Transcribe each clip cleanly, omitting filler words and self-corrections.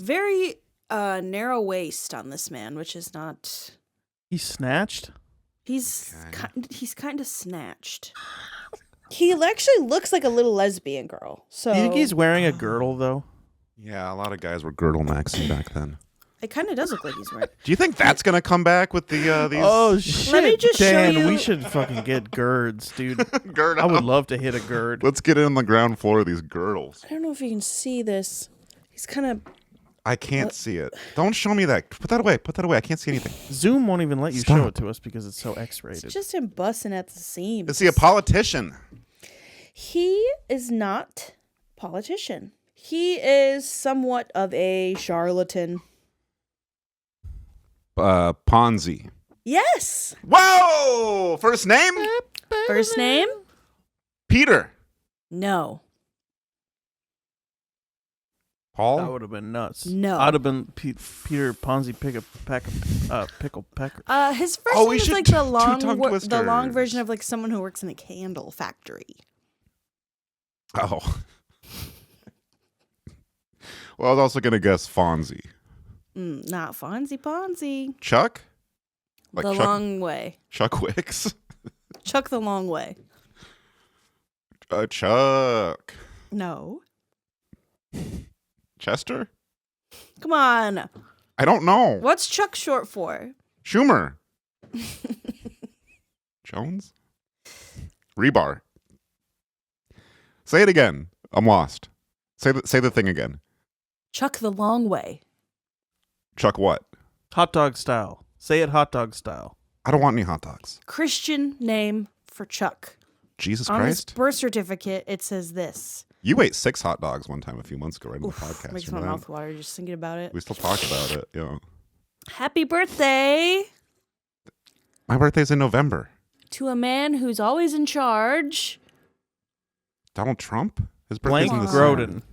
very narrow waist on this man, which is not. He's snatched? He's kind of snatched. He actually looks like a little lesbian girl. So Do you think he's wearing a girdle, though? Yeah, a lot of guys were girdle maxing back then. it kind of does look like he's wearing. Do you think that's gonna come back with the these? Oh shit! Let me just Dan, show you. we should fucking get girds, dude. Gird I would up. love to hit a gird. Let's get in on the ground floor of these girdles. I don't know if you can see this. He's kind of. I can't see it. Don't show me that. Put that away. Put that away. I can't see anything. Zoom won't even let you Stop. show it to us because it's so X-rated. It's just him busting at the seams. Is he a politician? He is not a politician. He is somewhat of a charlatan. Ponzi. Yes. Whoa! First name? First name? Peter. No. Paul? That would have been nuts. No. I'd have been Peter Ponzi pickle pecker. His first Oh, name we is should like do the long, tongue the long twisters. version of like someone who works in a candle factory. Oh. Well, I was also going to guess Fonzie. Not Fonzie Ponzi. Chuck? The Chuck, long way. Chuck Wicks? Chuck the long way. Chuck. No. Chester? Come on. I don't know. What's Chuck short for? Schumer. Jones? Rebar. Say it again. I'm lost. Say the thing again. Chuck the long way. Chuck what? Hot dog style. Say it hot dog style. I don't want any hot dogs. Christian name for Chuck. Jesus On his Christ. birth certificate, it says this. You ate 6 hot dogs one time a few months ago right in the podcast. Makes you my know that? mouth water just thinking about it. We still talk about it. Yeah. Happy birthday My birthday's in November. to a man who's always in charge. Donald Trump? His birthday's Blank in the Groden.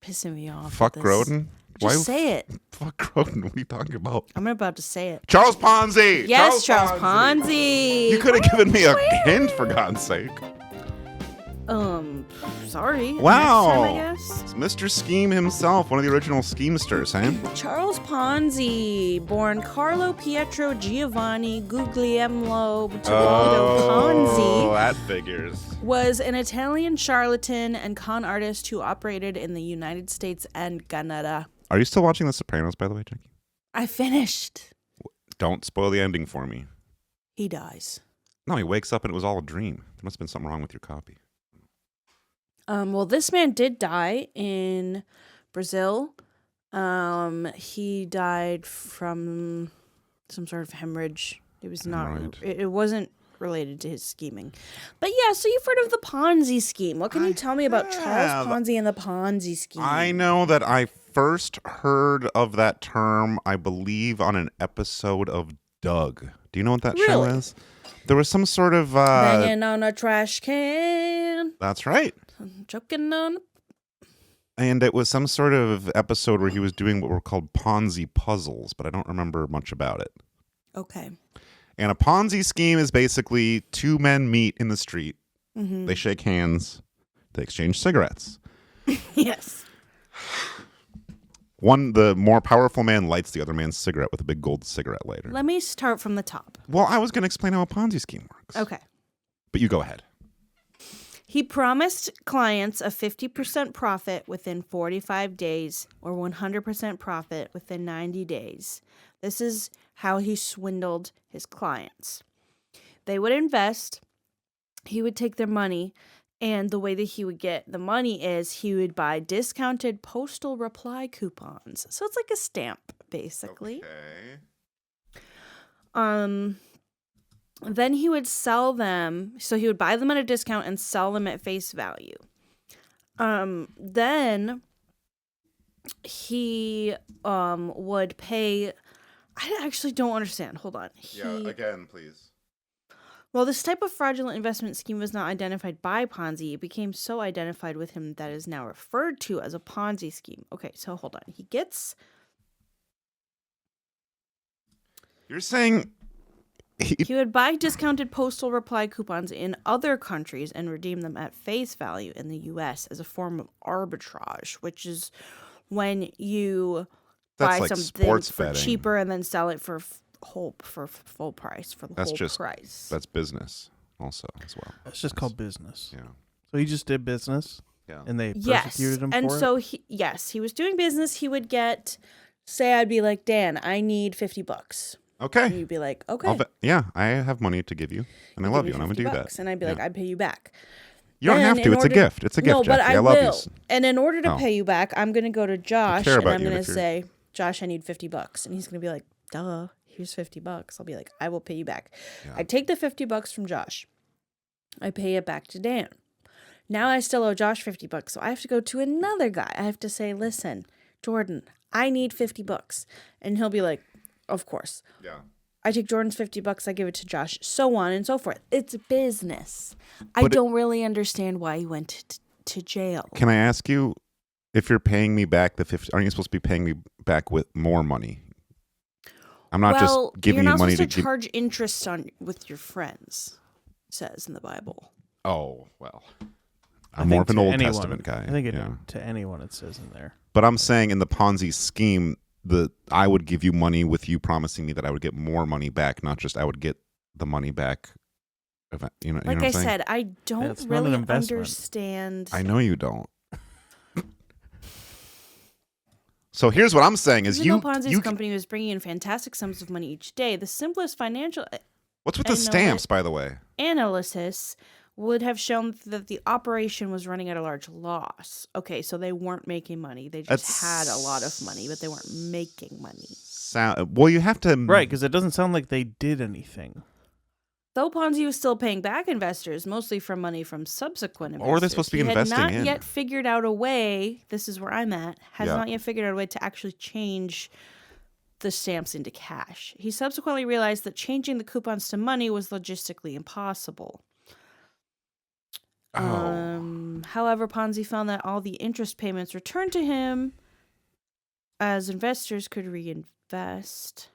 Pissing me off. Fuck with this. Groden? Just say it. Fuck Groden. What are you talking about? I'm about to say it. Charles Ponzi! Yes, Charles Ponzi. You could have given me a hint, for God's sake. Sorry. Wow. Next time, I guess. It's Mr. Scheme himself, one of the original schemesters, huh? Charles Ponzi, born Carlo Pietro Giovanni Guglielmo Tebaldo Ponzi, that figures. was an Italian charlatan and con artist who operated in the United States and Canada. Are you still watching The Sopranos, by the way, Jackie? I finished. Don't spoil the ending for me. He dies. No, he wakes up and it was all a dream. There must have been something wrong with your copy. Well, this man did die in Brazil. He died from some sort of hemorrhage. It was not. Right. It wasn't related to his scheming. But yeah, so you've heard of the Ponzi scheme. What can you tell me about Charles Ponzi and the Ponzi scheme? I know that I first heard of that term, I believe, on an episode of Doug. Do you know what that show Really? is? There was some sort of... Banging on a trash can. That's right. Choking on. And it was some sort of episode where he was doing what were called Ponzi puzzles, but I don't remember much about it. Okay. And a Ponzi scheme is basically 2 men meet in the street. Mm-hmm. They shake hands. They exchange cigarettes. Yes. The more powerful man lights the other man's cigarette with a big gold cigarette lighter. Let me start from the top. Well, I was going to explain how a Ponzi scheme works. Okay. But you go ahead. He promised clients a 50% profit within 45 days or 100% profit within 90 days. This is how he swindled his clients. They would invest, he would take their money, and the way that he would get the money is he would buy discounted postal reply coupons. So it's like a stamp, basically. Okay. Then he would sell them. So he would buy them at a discount and sell them at face value. Then he would pay. I actually don't understand. Hold on. Again, please. Well, this type of fraudulent investment scheme was not identified by Ponzi. It became so identified with him that is now referred to as a Ponzi scheme. Okay, so hold on. You're saying He would buy discounted postal reply coupons in other countries and redeem them at face value in the U.S. as a form of arbitrage, which is when you That's buy like something sports for betting. cheaper and then sell it for full price for the That's whole just price. That's business also as well. It's just called business. Yeah. So he just did business, Yeah. and they Yes, persecuted him and for so it. he was doing business. He would get, say, I'd be like, Dan, I need $50. Okay. And you'd be like, okay. Yeah, I have money to give you, and I love you, and I'm gonna do that. And I'd be like, I'd pay you back. You don't have to. It's a gift. It's a gift. No, but Jackie. I love will. you. And in order to Oh. pay you back, I'm gonna go to Josh care and about I'm you, gonna and if you're- say, Josh, I need $50, and he's gonna be like, duh, here's $50. I'll be like, I will pay you back. Yeah. I take the $50 from Josh. I pay it back to Dan. Now I still owe Josh $50, so I have to go to another guy. I have to say, listen, Jordan, I need $50, and he'll be like, of course. Yeah. I take Jordan's $50, I give it to Josh, so on and so forth. It's business. I don't really understand why he went to jail. Can I ask you, if you're paying me back the 50, aren't you supposed to be paying me back with more money? I'm not just giving you money to charge interest on with your friends. It says in the Bible. Oh well, I I'm more think of an to Old anyone- Testament guy. I think yeah. to anyone it says in there. But I'm saying in the Ponzi scheme, I would give you money with you promising me that I would get more money back, not just I would get the money back. You know Like what I I'm saying? said, I don't It's not an really investment. understand. I know you don't. So here's what I'm saying: is Even though Ponzi's company was bringing in fantastic sums of money each day, the simplest financial what's with the stamps, by the way? analysis would have shown that the operation was running at a large loss. Okay, so they weren't making money. They just had a lot of money, but they weren't making money. Well, you have to Right, because it doesn't sound like they did anything. Though Ponzi was still paying back investors, mostly from money from subsequent investors. Or they're supposed to be investing He had not in. yet figured out a way, this is where I'm at, has Yeah. not yet figured out a way to actually change the stamps into cash. He subsequently realized that changing the coupons to money was logistically impossible. However, Ponzi found that all the interest payments returned to him as investors could reinvest.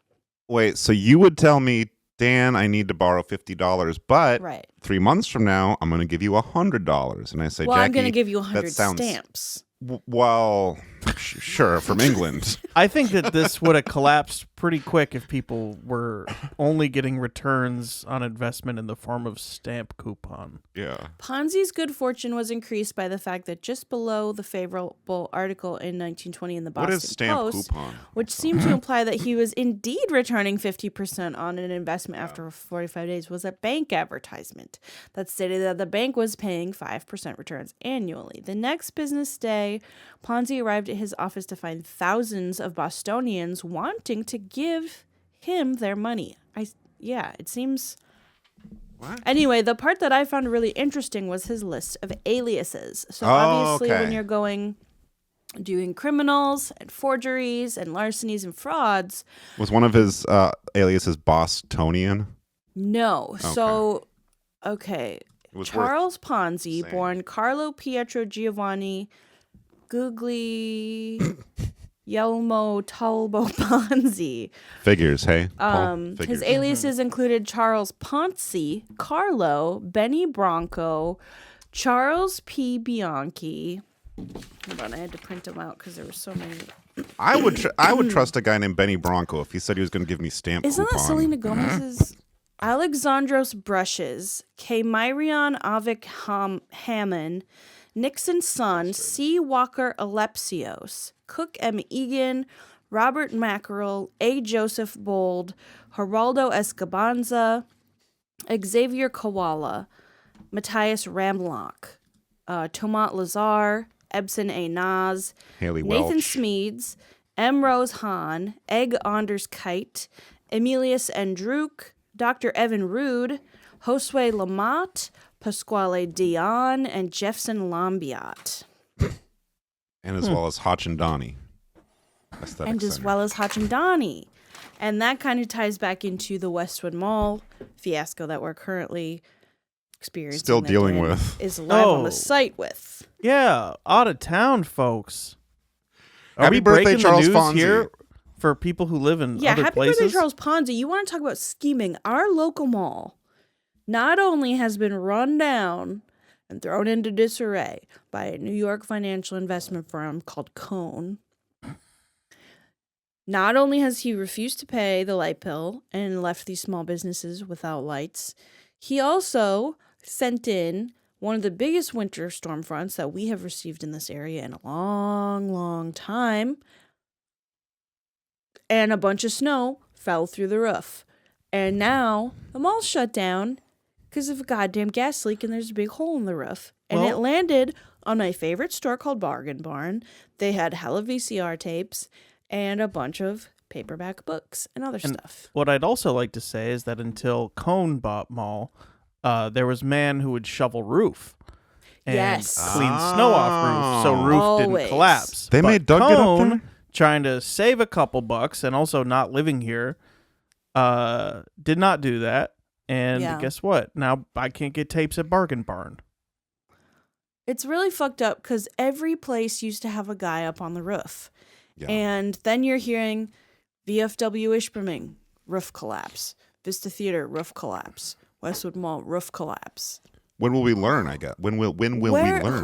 Wait, so you would tell me, Dan, I need to borrow $50, but Right. 3 months from now, I'm going to give you $100. And I say, Well, Jackie, I'm going to give you 100 sounds- stamps. Well, sure, from England. I think that this would have collapsed pretty quick if people were only getting returns on investment in the form of stamp coupon. Yeah. Ponzi's good fortune was increased by the fact that just below the favorable article in 1920 in the Boston What is stamp Post, coupon? which seemed to imply that he was indeed returning 50% on an investment after 45 days, was a bank advertisement that stated that the bank was paying 5% returns annually. The next business day, Ponzi arrived at his office to find thousands of Bostonians wanting to give him their money. It seems... What? Anyway, the part that I found really interesting was his list of aliases. So Oh, obviously okay. when you're doing criminals and forgeries and larcenies and frauds, Was one of his aliases Bostonian? no. Okay. So, It was Charles Ponzi, saying. born Carlo Pietro Giovanni Guglielmo Talbo Ponzi. Figures, hey? His Figures. aliases included Charles Ponzi, Carlo, Benny Bronco, Charles P. Bianchi. Hold on, I had to print them out because there were so many. I would trust a guy named Benny Bronco if he said he was going to give me stamp Isn't coupon. that Selena Gomez's? Alexandros Brushes, K. Myrion Avik Hammond, Nixon's son, C. Walker Alepsios, Cook M. Egan, Robert Mackerel, A. Joseph Bold, Geraldo Escabanza, Xavier Koala, Matthias Ramlock, Tomat Lazar, Ebson A. Nas, Haley Nathan Welch. Smeeds, M. Rose Hahn, Egg Anders Kite, Emilius Andruk, Dr. Evan Rude, Josue Lamotte, Pasquale Dion, and Jeffson Lambiat. And as well as Hotch and Donnie. Aesthetic And as Center. well as Hotch and Donnie. And that kind of ties back into the Westwood Mall fiasco that we're currently experiencing. Still that dealing Dan with. Is live on Oh. the site with. Yeah, out of town, folks. Are Happy we birthday, breaking Charles the news Ponzi. here for people who live in Yeah, other happy places? birthday, Charles Ponzi. You want to talk about scheming? Our local mall not only has been run down and thrown into disarray by a New York financial investment firm called Cone, Not only has he refused to pay the light bill and left these small businesses without lights, he also sent in one of the biggest winter storm fronts that we have received in this area in a long, long time. And a bunch of snow fell through the roof. And now the mall's shut down because of a goddamn gas leak and there's a big hole in the roof. And it landed on my favorite store called Bargain Barn. They had hella VCR tapes and a bunch of paperback books and other stuff. What I'd also like to say is that until Cone bought Mall, there was man who would shovel roof and clean snow off roof, so roof didn't collapse. They made Doug get up there? Trying to save a couple bucks and also not living here, did not do that. And guess what? Now I can't get tapes at Bargain Barn. It's really fucked up because every place used to have a guy up on the roof. Yeah. And then you're hearing VFW Ishpeming, roof collapse. Vista Theater, roof collapse. Westwood Mall, roof collapse. When will we learn, I guess? When will we learn?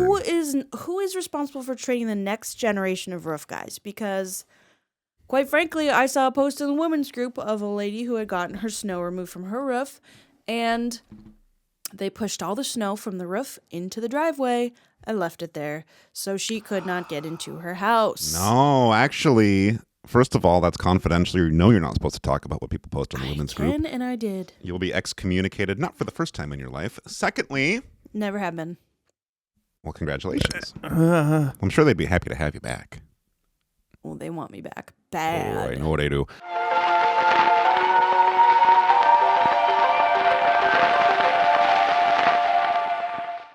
Who is responsible for training the next generation of roof guys? Because, quite frankly, I saw a post in the women's group of a lady who had gotten her snow removed from her roof, and they pushed all the snow from the roof into the driveway and left it there, so she could not get into her house. No, actually, first of all, that's confidential. You know you're not supposed to talk about what people post on the women's group. And I did. You'll be excommunicated, not for the first time in your life. Secondly... Never have been. Well, congratulations. I'm sure they'd be happy to have you back. Well, they want me back. Bad. Oh, I know what I do.